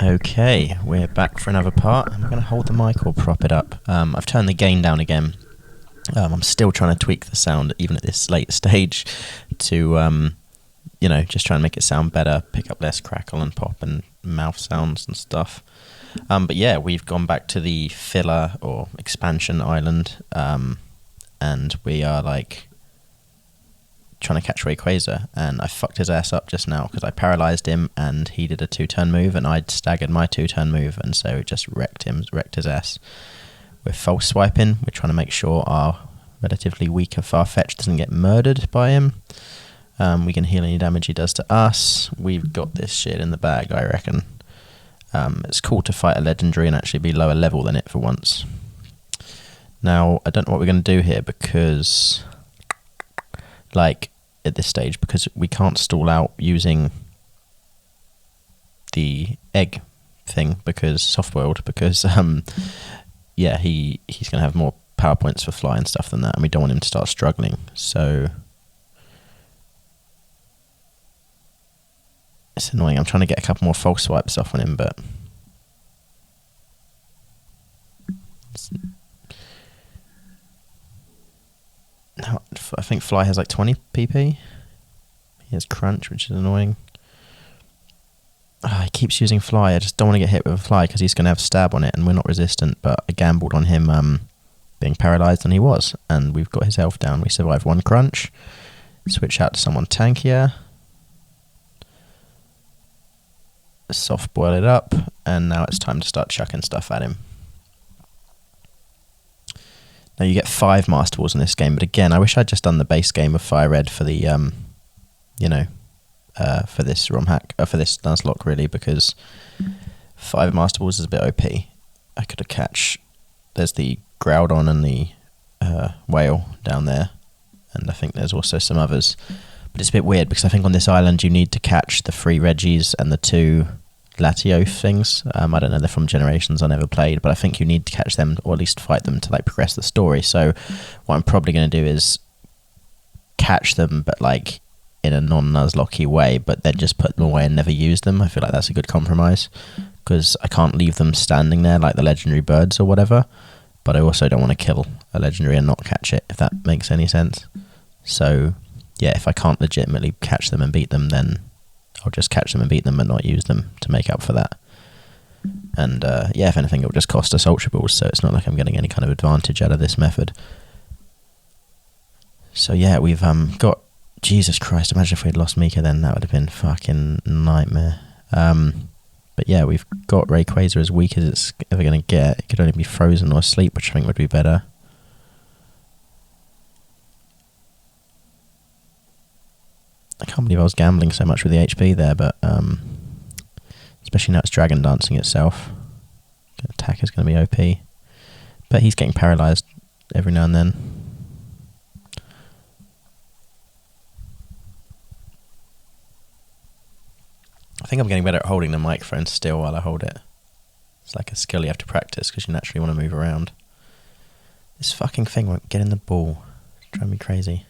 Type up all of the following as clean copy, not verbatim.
Okay, we're back for another part. I'm going to hold the mic or prop it up. I've turned the gain down again. I'm still trying to tweak the sound, even at this late stage, to, just try and make it sound better, pick up less crackle and pop and mouth sounds and stuff. But yeah, we've gone back to the filler or expansion island, and we are trying to catch Rayquaza, and I fucked his ass up just now because I paralysed him and he did a 2-turn move and I'd staggered my 2-turn move, and so it just wrecked his ass. We're false swiping, we're trying to make sure our relatively weaker Farfetch'd doesn't get murdered by him. We can heal any damage he does to us. We've got this shit in the bag, I reckon. It's cool to fight a legendary and actually be lower level than it for once. Now, I don't know what we're going to do here because, at this stage, because we can't stall out using the egg thing, because soft-boiled, because, he's going to have more power points for fly and stuff than that, and we don't want him to start struggling, so it's annoying. I'm trying to get a couple more false swipes off on him, but no, I think Fly has 20 PP. He has Crunch, which is annoying. He keeps using Fly. I just don't want to get hit with a Fly because he's going to have Stab on it and we're not resistant, but I gambled on him being paralysed, and he was. And we've got his health down. We survived one Crunch. Switch out to someone tankier. Soft boil it up, and now it's time to start chucking stuff at him. Now you get 5 Master Balls in this game, but again, I wish I'd just done the base game of Fire Red for the, for this ROM hack, for this Nuzlocke really, because 5 Master Balls is a bit OP. I could have there's the Groudon and the Whale down there, and I think there's also some others. But it's a bit weird because I think on this island you need to catch the 3 Reggies and the 2 Latios things. I don't know, they're from generations I never played, but I think you need to catch them or at least fight them to progress the story. So what I'm probably going to do is catch them, but in a non-Nuzlocke way, but then just put them away and never use them. I feel like that's a good compromise because I can't leave them standing there like the legendary birds or whatever, but I also don't want to kill a legendary and not catch it, if that makes any sense. So yeah, if I can't legitimately catch them and beat them, then I'll just catch them and beat them and not use them to make up for that. And if anything, it'll just cost us Ultra Balls, so it's not like I'm getting any kind of advantage out of this method. So yeah, we've got... Jesus Christ, imagine if we'd lost Mika then, that would have been fucking nightmare. But yeah, we've got Rayquaza as weak as it's ever going to get. It could only be frozen or asleep, which I think would be better. I can't believe I was gambling so much with the HP there, but especially now it's Dragon Dancing itself. Attack is going to be OP. But he's getting paralysed every now and then. I think I'm getting better at holding the microphone still while I hold it. It's like a skill you have to practice because you naturally want to move around. This fucking thing won't get in the ball. It's driving me crazy.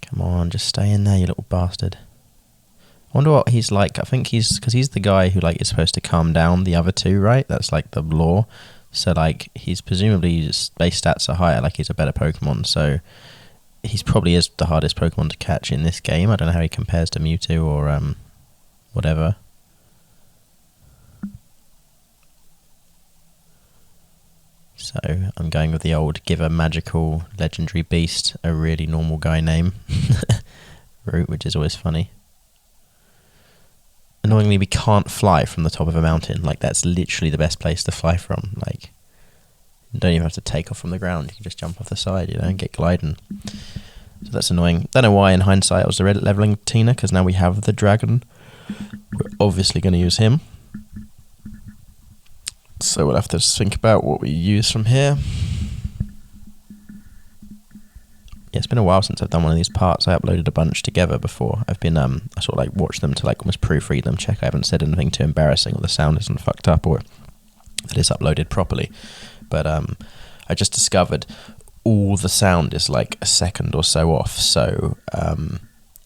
Come on, just stay in there, you little bastard. I wonder what he's like. I think because he's the guy who is supposed to calm down the other 2, right? That's the law. So he's presumably his base stats are higher, he's a better Pokemon. So he's probably is the hardest Pokemon to catch in this game. I don't know how he compares to Mewtwo or whatever. So I'm going with the old give a magical legendary beast a really normal guy name route, which is always funny. Annoyingly, we can't fly from the top of a mountain. That's literally the best place to fly from. You don't even have to take off from the ground. You can just jump off the side, and get gliding. So that's annoying. Don't know why in hindsight I was leveling Tina, because now we have the dragon. We're obviously going to use him. So we'll have to just think about what we use from here. Yeah, it's been a while since I've done one of these parts. I uploaded a bunch together before. I've been, I sort of watched them to almost proofread them, check I haven't said anything too embarrassing or the sound isn't fucked up or that it's uploaded properly. But I just discovered all the sound is a second or so off. So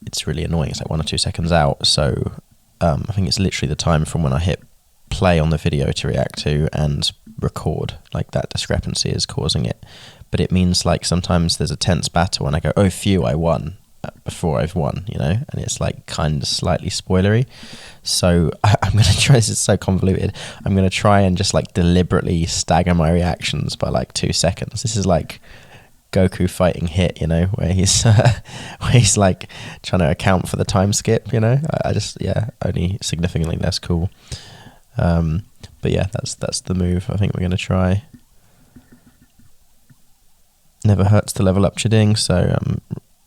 it's really annoying. It's like 1 or 2 seconds out. So I think it's literally the time from when I hit play on the video to react to and record. Like that discrepancy is causing it. But it means like sometimes there's a tense battle and I go, oh phew, I won before I've won, you know, and it's like kind of slightly spoilery. So I'm going to try, this is so convoluted, I'm going to try and just like deliberately stagger my reactions by like 2 seconds. This is like Goku fighting Hit, you know, where he's like trying to account for the time skip, you know. I just, yeah, only significantly less cool. But yeah, that's the move I think we're going to try. Never hurts to level up Chiding, so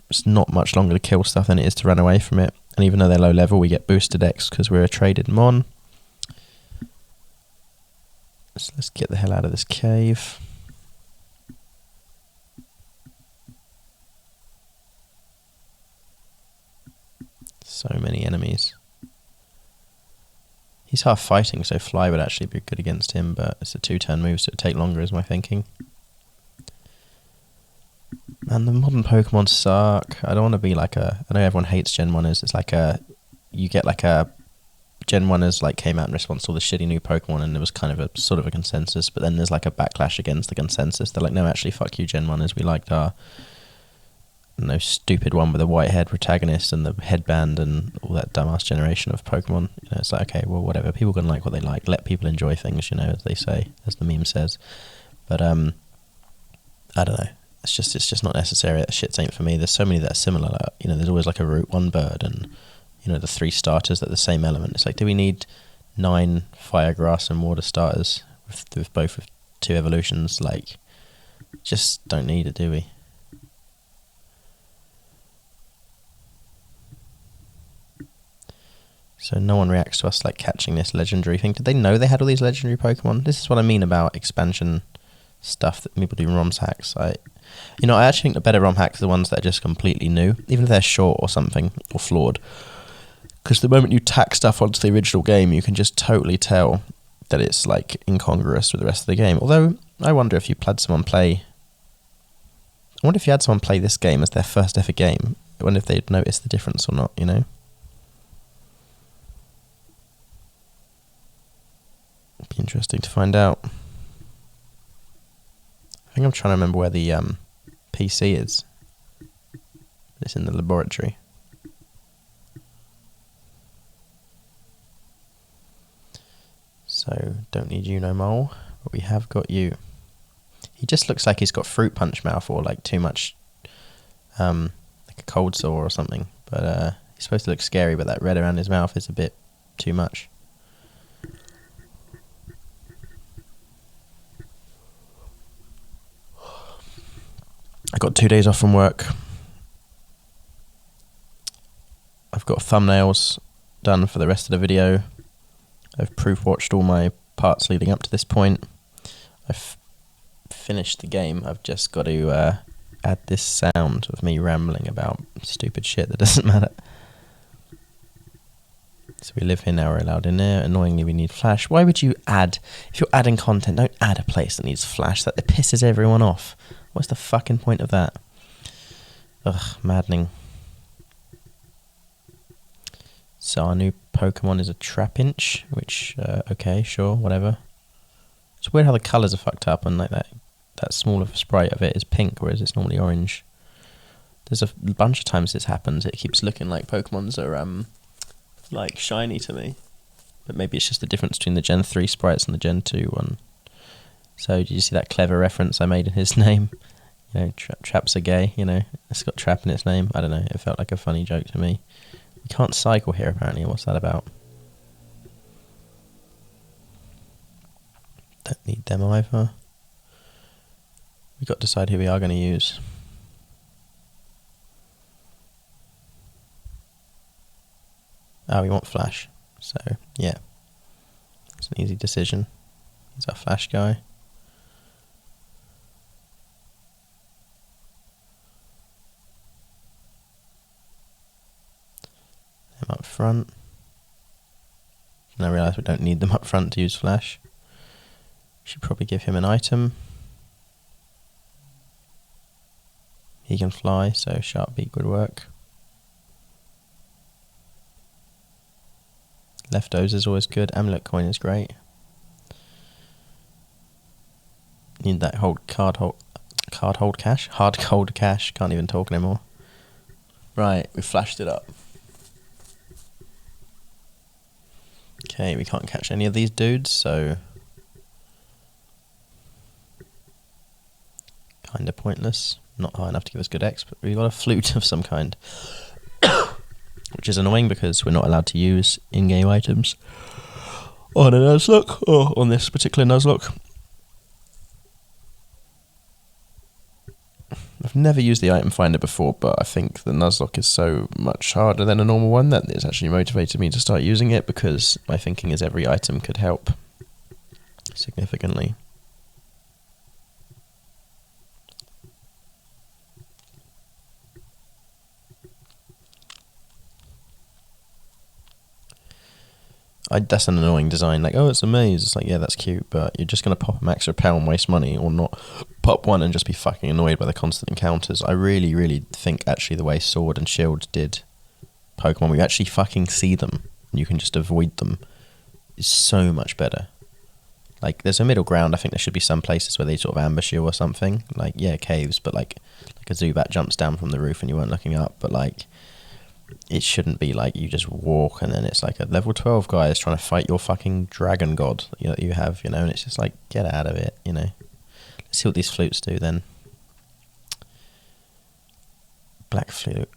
it's not much longer to kill stuff than it is to run away from it. And even though they're low level, we get boosted X because we're a traded Mon. So let's get the hell out of this cave. So many enemies. He's half fighting, so Fly would actually be good against him, but it's a 2-turn move, so it'd take longer is my thinking. Man, the modern Pokemon suck. I don't want to be like a... I know everyone hates Gen 1ers. It's like a... You get like a... Gen 1ers like came out in response to all the shitty new Pokemon, and there was kind of a sort of a consensus, but then there's like a backlash against the consensus. They're like, no, actually, fuck you, Gen 1ers. We liked our... No stupid one with a white head protagonist and the headband and all that dumbass generation of Pokemon. You know, it's like, okay, well, whatever. People can like what they like. Let people enjoy things, you know, as they say, as the meme says. But I don't know. It's just not necessary. That shit ain't for me. There's so many that are similar. Like, you know, there's always like a Route 1 bird and, you know, the 3 starters that are the same element. It's like, do we need 9 fire, grass and water starters with both of 2 evolutions? Like, just don't need it, do we? So no one reacts to us like catching this legendary thing. Did they know they had all these legendary Pokemon? This is what I mean about expansion stuff that people do ROMs hacks. I actually think the better ROM hacks are the ones that are just completely new, even if they're short or something, or flawed. Because the moment you tack stuff onto the original game, you can just totally tell that it's like incongruous with the rest of the game. Although, I wonder if you had someone play... I wonder if you had someone play this game as their first ever game. I wonder if they'd notice the difference or not, you know? It'd be interesting to find out. I think I'm trying to remember where the PC is. It's in the laboratory. So, don't need you no more, but we have got you. He just looks like he's got fruit punch mouth or like too much, like a cold sore or something. But he's supposed to look scary, but that red around his mouth is a bit too much. I got 2 days off from work. I've got thumbnails done for the rest of the video. I've proof watched all my parts leading up to this point. I've finished the game. I've just got to add this sound of me rambling about stupid shit that doesn't matter. So we live here now, we're allowed in there. Annoyingly, we need flash. Why would you add... If you're adding content, don't add a place that needs flash. That pisses everyone off. What's the fucking point of that? Ugh, maddening. So our new Pokemon is a Trapinch, which, okay, sure, whatever. It's weird how the colours are fucked up and like that small of a sprite of it is pink, whereas it's normally orange. There's a bunch of times this happens. It keeps looking like Pokemons are, like, shiny to me. But maybe it's just the difference between the Gen 3 sprites and the Gen 2 one. So, did you see that clever reference I made in his name? You know, traps are gay, you know. It's got trap in its name. I don't know, it felt like a funny joke to me. We can't cycle here, apparently. What's that about? Don't need them either. We've got to decide who we are going to use. Oh, we want Flash. So, yeah. It's an easy decision. He's our Flash guy. Him up front. And I realise we don't need them up front to use Flash. Should probably give him an item. He can fly, so Sharp Beak would work. Leftovers is always good. Amulet coin is great. Need that hold cash. Hard cold cash. Can't even talk anymore. Right, we flashed it up. Okay, we can't catch any of these dudes, so kinda pointless. Not high enough to give us good X, but we've got a flute of some kind. Which is annoying because we're not allowed to use in-game items on a Nuzlocke, or on this particular Nuzlocke. I've never used the item finder before, but I think the Nuzlocke is so much harder than a normal one that it's actually motivated me to start using it, because my thinking is every item could help significantly. That's an annoying design. Like, oh, it's a maze. It's like, yeah, that's cute, but you're just going to pop a max repel and waste money, or not pop one and just be fucking annoyed by the constant encounters. I really, really think actually the way Sword and Shield did Pokemon, we actually fucking see them and you can just avoid them, is so much better. Like, there's a middle ground. I think there should be some places where they sort of ambush you or something. Like, yeah, caves, but like a Zubat jumps down from the roof and you weren't looking up, but like, it shouldn't be like you just walk and then it's like a level 12 guy is trying to fight your fucking dragon god that you have, and it's just like, get out of it, Let's see what these flutes do then. Black flute.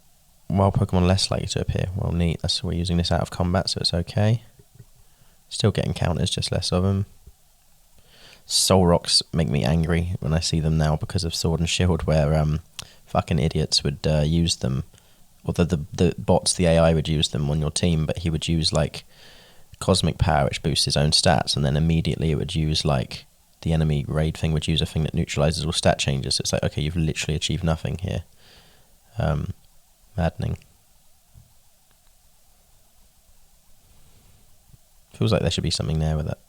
Wild Pokemon less likely to appear. Well, neat. We're using this out of combat, so it's okay. Still getting counters, just less of them. Soul Rocks make me angry when I see them now because of Sword and Shield, where fucking idiots would use them. Or the bots, the AI would use them on your team, but he would use like Cosmic Power, which boosts his own stats, and then immediately it would use like the enemy raid thing would use a thing that neutralizes all stat changes. So it's like, okay, you've literally achieved nothing here. Maddening. Feels like there should be something there with that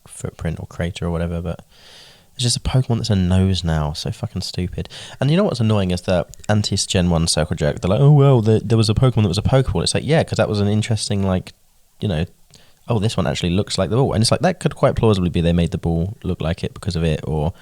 footprint or crater or whatever, but it's just a Pokemon that's a nose now. So fucking stupid. And you know what's annoying is that Antis Gen 1 Circle Jerk, they're like, oh, well, there was a Pokemon that was a Pokeball. It's like, yeah, because that was an interesting, like, oh, this one actually looks like the ball. And it's like, that could quite plausibly be they made the ball look like it because of it, or